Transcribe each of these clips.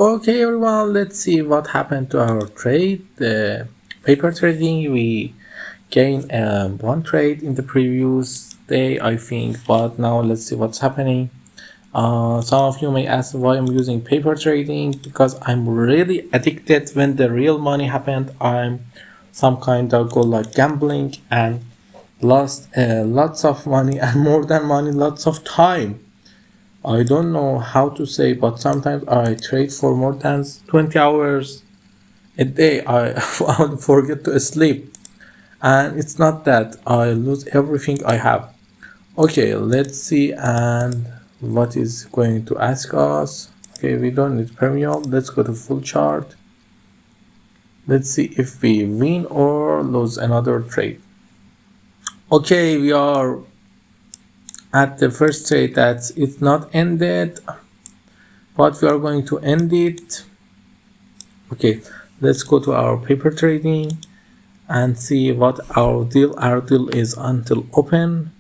Okay, everyone, let's see what happened to our trade. The paper trading, we gained one trade in the previous day, I think, but now let's see what's happening. Some of you may ask why I'm using paper trading because I'm really addicted. When the real money happened, I'm some kind of go like gambling and lost lots of money and more than money, lots of time. I don't know how to say, but sometimes I trade for more than 20 hours a day. I forget to sleep, and it's not that I lose everything I have. Okay, let's see and what is going to ask us. Okay, we don't need premium. Let's go to full chart. Let's see if we win or lose another trade. Okay, we are at the first trade that it's not ended, but we are going to end it. Okay, let's go to our paper trading and see what our deal. Our deal is until open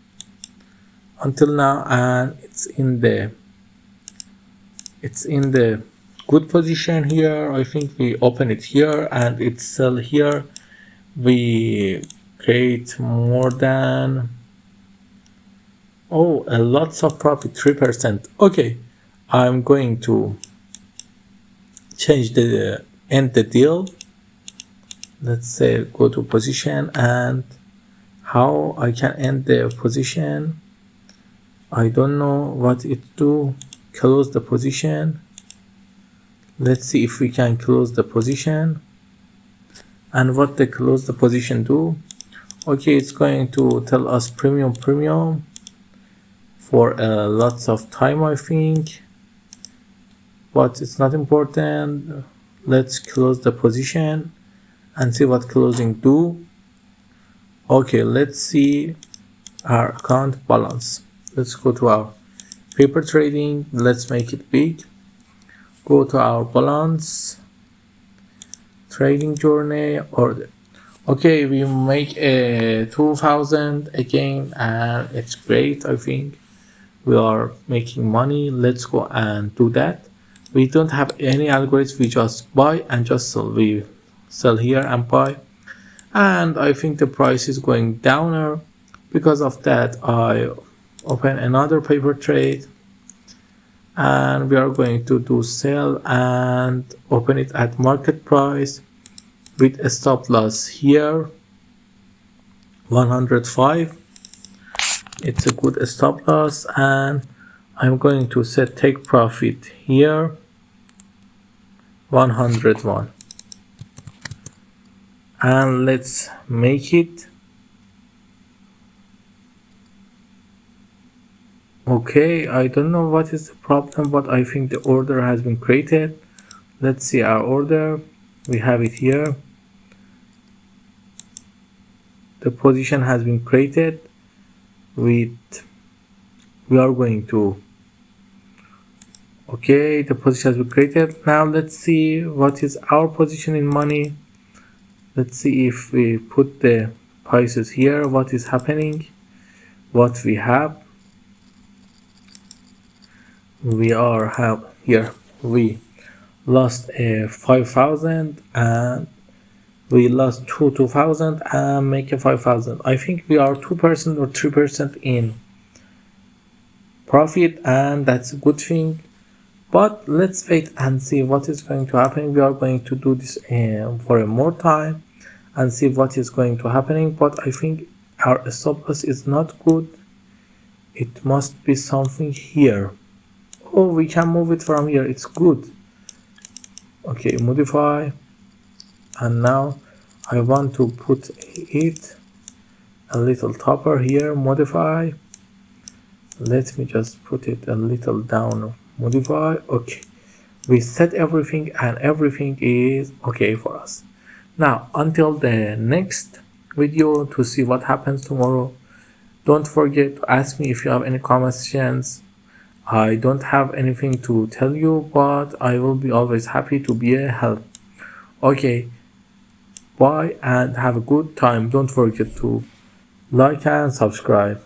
until now, and it's in the good position here. I think we open it here and it's sell here. We create more than lots of profit, 3%. Okay, I'm going to change the end the deal. Let's say go to position, and how I can end the position, I don't know what it do. Close the position. Let's see if we can close the position. And what the close the position do. Okay, it's going to tell us premium for lots of time, I think, but it's not important. Let's close the position and see what closing do. Okay, let's see our account balance. Let's go to our paper trading. Let's make it big. Go to our balance, trading journey order. Okay, we make a 2000 again, and it's great. I think we are making money. Let's go and do that. We don't have any algorithm. We just buy and just sell. We sell here and buy, and I think the price is going downer. Because of that, I open another paper trade, and we are going to do sell and open it at market price with a stop loss here 105. It's a good stop loss, and I'm going to set take profit here 101, and let's make it. Okay, I don't know what is the problem, but I think the order has been created. Let's see our order. We have it here. The position has been created with, we are going to, okay, the position has been created. Now let's see what is our position in money. Let's see if we put the prices here, what is happening, what we have. We have here, we lost 5,000 and we lost 2,000 and make a 5,000. I think we are 2% or 3% in profit, and that's a good thing. But let's wait and see what is going to happen. We are going to do this for a more time and see what is going to happening. But I think our stop loss is not good. It must be something here. Oh, we can move it from here. It's good. Okay, modify, and now I want to put it a little topper here. Modify. Let me just put it a little down. Modify. Okay, we set everything and everything is okay for us. Now until the next video to see what happens tomorrow, don't forget to ask me if you have any questions. I don't have anything to tell you, but I will be always happy to be a help. Okay, bye and have a good time. Don't forget to like and subscribe.